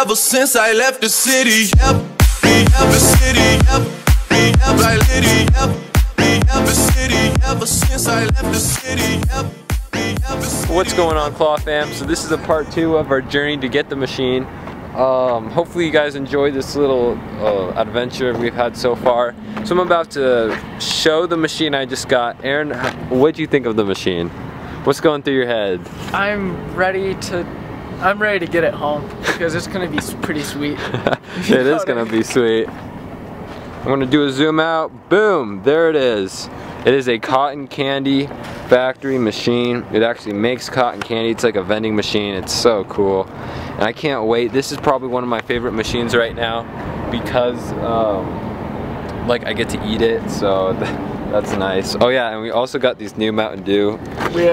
ever since I left the city. Yep, the city. Yep, I city. Yep, the city. Ever since I left the city. Yep. What's going on, Claw fam? So this is a part 2 of our journey to get the machine. Hopefully you guys enjoyed this little adventure we've had so far. So I'm about to show the machine I just got. Aaron, what'd you think of the machine? What's going through your head? I'm ready to get it home because it's gonna be pretty sweet. It is gonna be sweet. I'm gonna do a zoom out. Boom! There it is. It is a cotton candy factory machine. It actually makes cotton candy. It's like a vending machine. It's so cool. And I can't wait. This is probably one of my favorite machines right now because like I get to eat it, so that's nice. Oh yeah, and we also got these new Mountain Dew.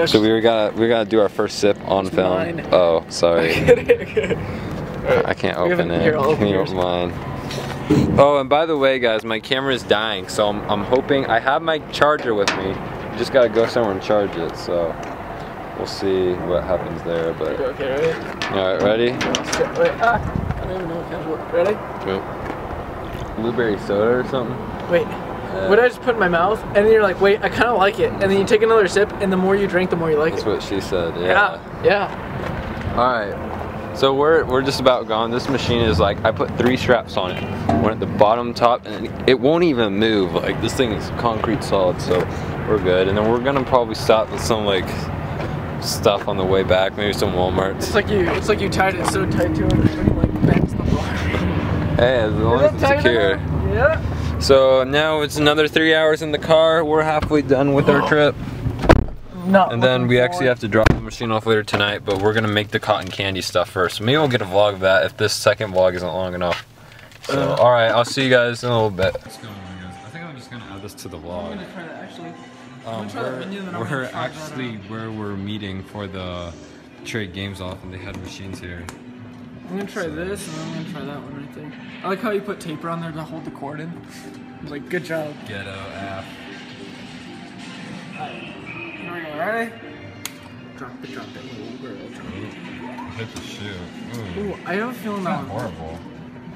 So we gotta do our first sip on film. Mine. Oh, sorry. I can't open it. Can you open mine? Oh, and by the way, guys, my camera is dying, so I'm hoping I have my charger with me. Just gotta go somewhere and charge it, so we'll see what happens there. But okay, ready? All right, ready? Wait, I don't even know what kind of work. Ready? Yep. Blueberry soda or something. Wait. What did I just put in my mouth? And then you're like, wait, I kind of like it. And then you take another sip, and the more you drink, the more you like it. That's what she said. Yeah. Yeah. All right. So we're just about gone. This machine is like, I put 3 straps on it. One at the bottom, top, and it won't even move. Like, this thing is concrete solid, so we're good. And then we're gonna probably stop with some like stuff on the way back, maybe some Walmarts. It's like you tied it so tight to it, it like bends the bar. Hey, as long as it's secure. Yeah. So now it's another 3 hours in the car. We're halfway done with our trip. No. And then we actually have to drop the machine off later tonight, but we're gonna make the cotton candy stuff first. Maybe we'll get a vlog of that if this second vlog isn't long enough. So, alright, I'll see you guys in a little bit. What's going on, guys? I think I'm just gonna add this to the vlog. I'm gonna try that actually. We're actually where we're meeting for the trade games off, and they had machines here. I'm gonna try this, and then I'm gonna try that one right there. I like how you put tape around there to hold the cord in. Like, good job. Ghetto app. Alright, here we go, ready? Drop it, little girl. Hit the shoe. Ooh, I have a feeling that It's horrible.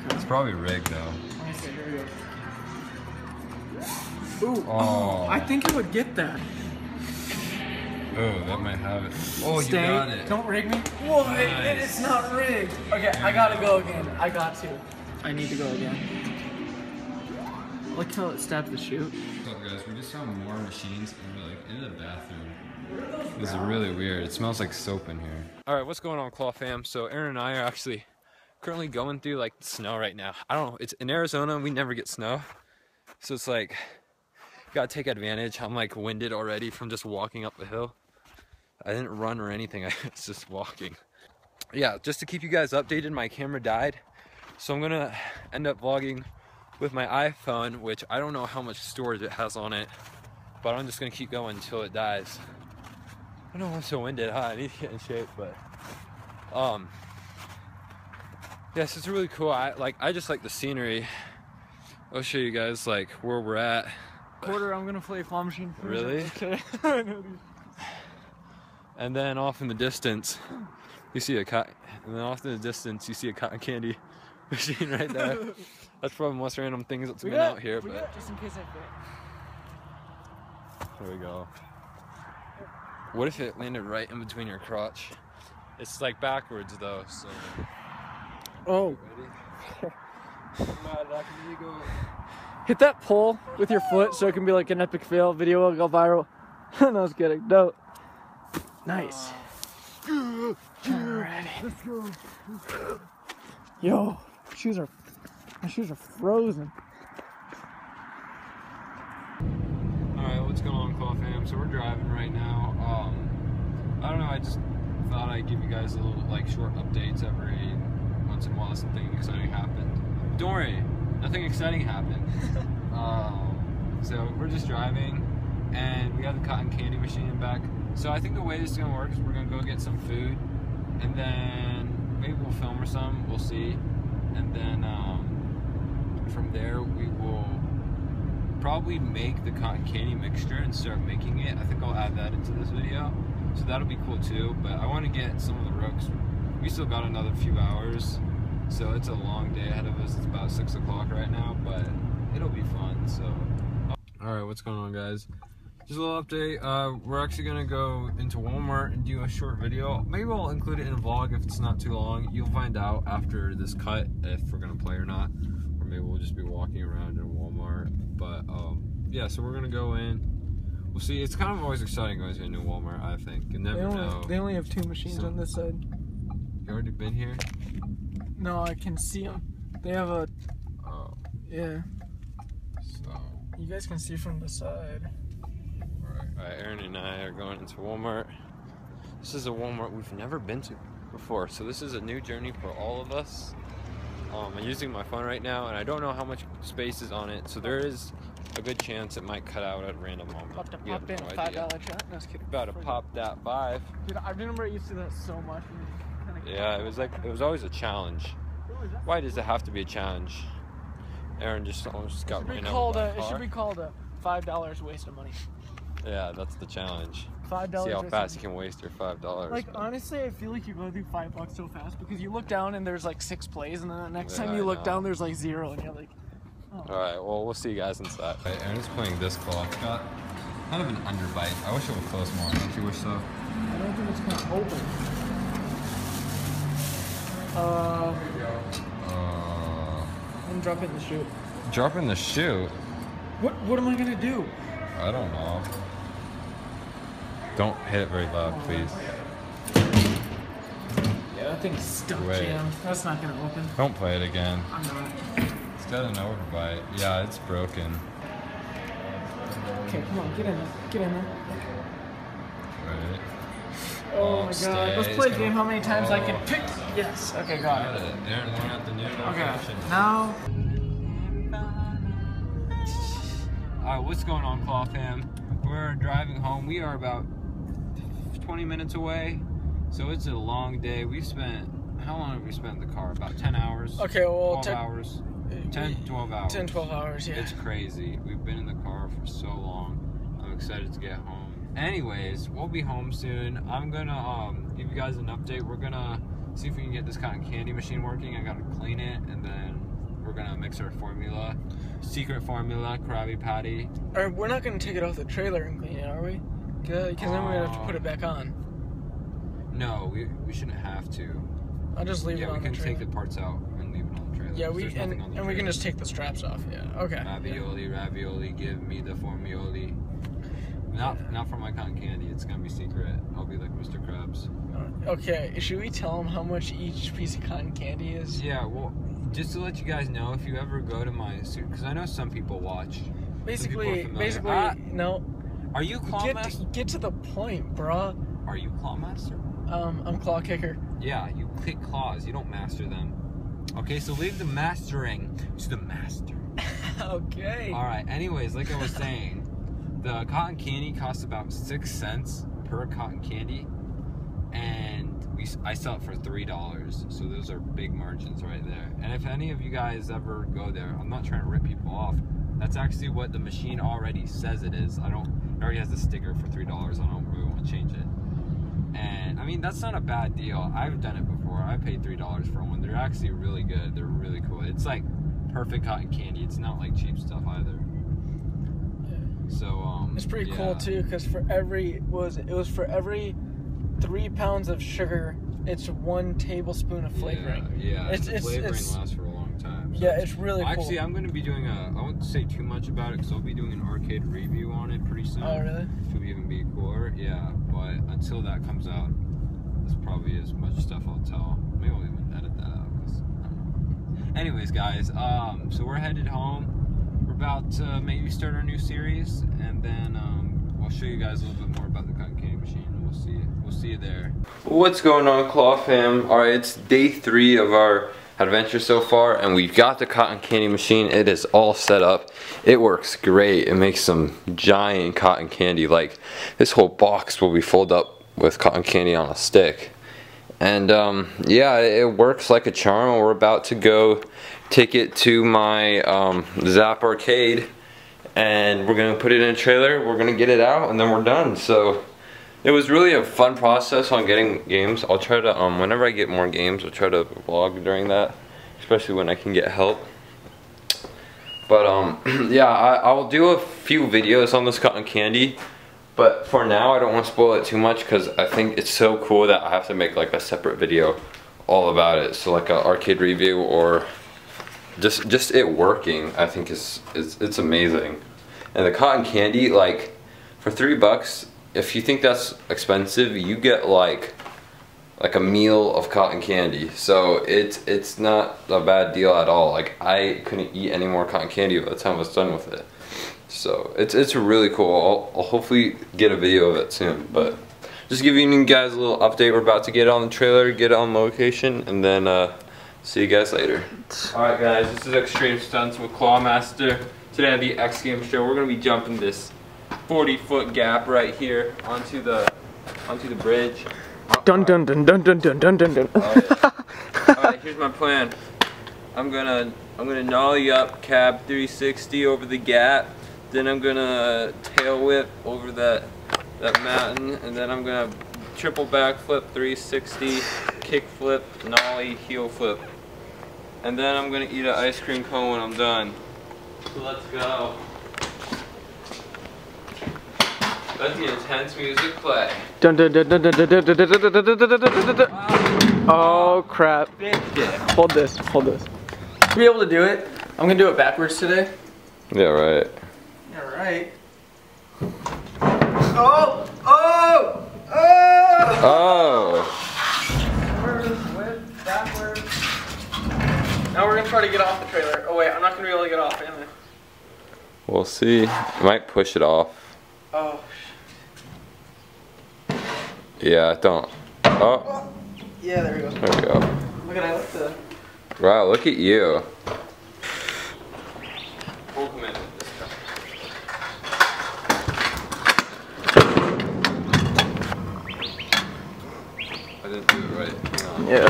Okay. It's probably rigged though. Let me see, here we go. Ooh, oh, I think it would get that. Oh, that might have it. Oh, Stay. You got it. Don't rig me. What? Nice. It's not rigged. Okay, I gotta go again. I got to. I need to go again. Look how it stabs the chute. What's up, guys? We just found more machines and we're like in the bathroom. This is really weird. It smells like soap in here. Alright, what's going on, Claw fam? So Aaron and I are actually currently going through like snow right now. I don't know, it's in Arizona, we never get snow. So it's like, gotta take advantage. I'm like winded already from just walking up the hill. I didn't run or anything, I was just walking. Yeah, just to keep you guys updated, my camera died. So I'm gonna end up vlogging with my iPhone, which I don't know how much storage it has on it, but I'm just gonna keep going until it dies. I don't know, I'm so winded, huh? I need to get in shape, but yes, it's really cool. I just like the scenery. I'll show you guys like where we're at. Quarter, I'm gonna play a claw machine. Really? Okay. And then off in the distance, you see a cotton candy machine right there. That's probably the most random things that's been out here, but just in case I fit. There we go. What if it landed right in between your crotch? It's like backwards though, so. Oh. Ready? Hit that pole with your foot so it can be like an epic fail video will go viral. No, I was kidding. No. Nice. Ready. Let's go. Yo, my shoes are frozen. Alright, what's going on, Claw fam? So we're driving right now. I don't know, I just thought I'd give you guys a little like short updates every once in a while. Something exciting happened. Don't worry, nothing exciting happened. So we're just driving and we got the cotton candy machine back. So I think the way this is gonna work is we're gonna go get some food and then maybe we'll film or something, we'll see. And then from there we will probably make the cotton candy mixture and start making it. I think I'll add that into this video. So that'll be cool too, but I want to get some of the rooks. We still got another few hours So it's a long day ahead of us. It's about 6 o'clock right now, but it'll be fun. So, all right, what's going on, guys? Just a little update. We're actually gonna go into Walmart and do a short video. Maybe I'll include it in a vlog if it's not too long. You'll find out after this cut if we're gonna play or not, or maybe we'll just be walking around in Walmart. But yeah, so we're gonna go in. We'll see. It's kind of always exciting going to a new Walmart. I think you never know. They only have 2 machines on this side. You already been here? No, I can see them. They have a. Oh. Yeah. So. You guys can see from the side. Alright, Aaron and I are going into Walmart. This is a Walmart we've never been to before, so this is a new journey for all of us. I'm using my phone right now, and I don't know how much space is on it, so there is a good chance it might cut out at a random moment. About to We have pop in no a idea. $5 shot. No, About to pop that 5. Dude, I remember I used to do that so much. Yeah, it was always a challenge. Why does it have to be a challenge? Aaron just almost got ran over by a car. It should be called a $5 waste of money. Yeah, that's the challenge. $5. See how fast you can waste your $5. Like, honestly, I feel like you go through $5 so fast because you look down and there's like 6 plays, and then the next time you look down, there's like 0, and you're like, oh. Alright, well, we'll see you guys inside. Right, Aaron's playing this claw. It's got kind of an underbite. I wish it would close more. Don't you wish so? I don't think it's gonna open. I'm dropping the chute. Dropping the chute? What am I gonna do? I don't know. Don't hit it very loud, please. Yeah, that thing's stuck, Jam. That's not gonna open. Don't play it again. I'm not. It's got an overbite. Yeah, it's broken. Okay, come on, get in there. Get in there. Right. Oh my god. Let's play a game how many times I can pick. Yes. Okay, got it. Aaron, one out the new notification. Okay, now. Alright, what's going on, Claw fam? We're driving home. We are about 20 minutes away, so it's a long day. We've spent, how long have we spent in the car? About 10 hours? Okay, well, 12 hours? 10, 12 hours. 10, 12 hours, yeah. It's crazy. We've been in the car for so long. I'm excited to get home. Anyways, we'll be home soon. I'm gonna give you guys an update. We're gonna see if we can get this cotton candy machine working. I gotta clean it, and then we're gonna mix our formula. Secret formula, Krabby Patty. Alright, we're not gonna take it off the trailer and clean it, are we? Because then we're gonna have to put it back on. No, we shouldn't have to. I'll just leave it on the trailer. Yeah, we can take the parts out and leave it on the trailer. Yeah, we can just take the straps off. Yeah. Okay. Ravioli, give me the formula. Not for my cotton candy. It's gonna be secret. I'll be like Mr. Krabs. Okay. Should we tell them how much each piece of cotton candy is? Yeah. Well, just to let you guys know, if you ever go to my suit, because I know some people watch. Basically, no. Are you Claw Master? Get to the point, bruh. Are you Claw Master? I'm Claw Kicker. Yeah, you kick claws. You don't master them. Okay, so leave the mastering to the master. Okay. All right. Anyways, like I was saying, the cotton candy costs about 6 cents per cotton candy, and I sell it for $3. So those are big margins right there. And if any of you guys ever go there, I'm not trying to rip people off. That's actually what the machine already says it is. It already has the sticker for $3. I don't really want to change it. And I mean, that's not a bad deal. I've done it before. I paid $3 for one. They're actually really good. They're really cool. It's like perfect cotton candy. It's not like cheap stuff either. So it's pretty cool too, because for every for every 3 pounds of sugar, it's 1 tablespoon of flavoring. Yeah. The flavoring lasts for a long time. So yeah, it's really cool. Actually, I'm going to be doing I won't say too much about it, because I'll be doing an arcade review on it pretty soon. Oh, really? Which will even be cooler. Yeah, but until that comes out, that's probably as much stuff I'll tell. Maybe I'll even edit that out. Anyways, guys, so we're headed home. We're about to maybe start our new series, and then I'll show you guys a little bit more about the cotton candy machine. We'll see you there. What's going on, Claw fam? All right, it's day 3 of our adventure so far, and we've got the cotton candy machine. It is all set up. It works great. It makes some giant cotton candy. Like, this whole box will be filled up with cotton candy on a stick. And yeah, it works like a charm. We're about to go take it to my Zap arcade, and we're gonna put it in a trailer. We're gonna get it out, and then we're done. So it was really a fun process on getting games. I'll try to whenever I get more games, I'll try to vlog during that. especially when I can get help. But yeah, I will do a few videos on this cotton candy, but for now I don't want to spoil it too much because I think it's so cool that I have to make like a separate video all about it. So like an arcade review or just it working, I think it's amazing. And the cotton candy, like for $3, if you think that's expensive, you get like a meal of cotton candy. So it's not a bad deal at all. Like I couldn't eat any more cotton candy by the time I was done with it. So it's really cool. I'll hopefully get a video of it soon, but just giving you guys a little update. We're about to get on the trailer, get on location, and then see you guys later. Alright guys, this is Extreme Stunts with Clawmaster. Today at the X Games show, we're gonna be jumping this 40-foot gap right here onto the bridge. Dun dun dun dun dun dun dun dun dun. Alright, here's my plan. I'm gonna nollie up cab 360 over the gap. Then I'm gonna tail whip over that mountain, and then I'm gonna triple backflip 360, kick flip, nollie, heel flip. And then I'm gonna eat an ice cream cone when I'm done. So let's go. Let the intense music play. Dun dun dun dun dun dun dun dun dun dun dun dun dun dun. Oh crap. Hold this, hold this. To be able to do it, I'm gonna do it backwards today. Yeah, right. Yeah, right. Oh! Oh! Oh! Oh! Backwards, whip, backwards. Now we're gonna try to get off the trailer. Oh wait, I'm not gonna be able to get off, am I? We'll see. I might push it off. Oh. Yeah, don't. Oh. Yeah, there we go. There we go. Look at I like the. Wow, look at you. Full commitment this time. I didn't do it right. No. Yeah.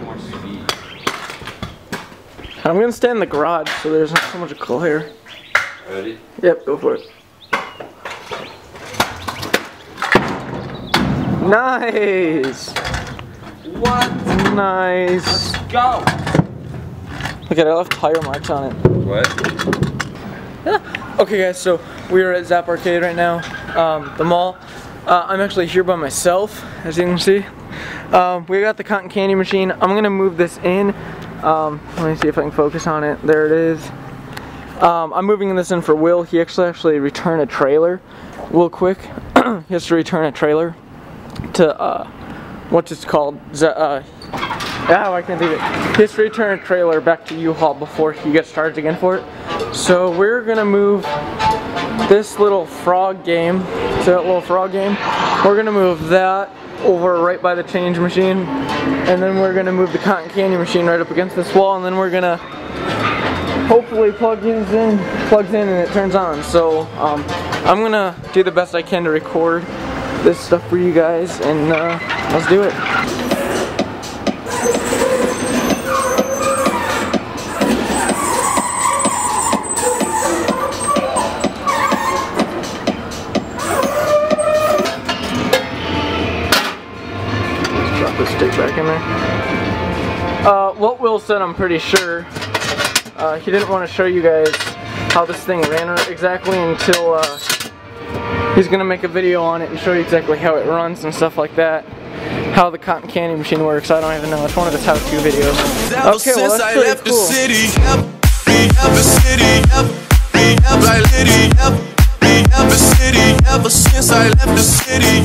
More speed. I'm gonna stay in the garage so there's not so much glare. Ready? Yep, go for it. Nice! What? Nice! Let's go! Look at it, I left tire marks on it. What? Yeah. Okay guys, so we're at Zap Arcade right now, the mall. I'm actually here by myself, as you can see. We got the cotton candy machine. I'm gonna move this in. Let me see if I can focus on it. There it is. I'm moving this in for Will. He actually returned a trailer real quick. He has to return a trailer to what's it called? I can't think of it. He has to return a trailer back to U-Haul before he gets charged again for it. So we're gonna move this little frog game. So that little frog game. We're gonna move that over right by the change machine, and then we're gonna move the cotton candy machine right up against this wall, and then we're gonna hopefully plugs in and it turns on. So I'm gonna do the best I can to record this stuff for you guys, and let's do it. Let's drop this stick back in there. What Will said, I'm pretty sure, he didn't want to show you guys how this thing ran exactly until he's gonna make a video on it and show you exactly how it runs and stuff like that. How the cotton candy machine works, I don't even know. It's one of his how-to videos. Okay, well that's pretty cool. Ever since I left the city,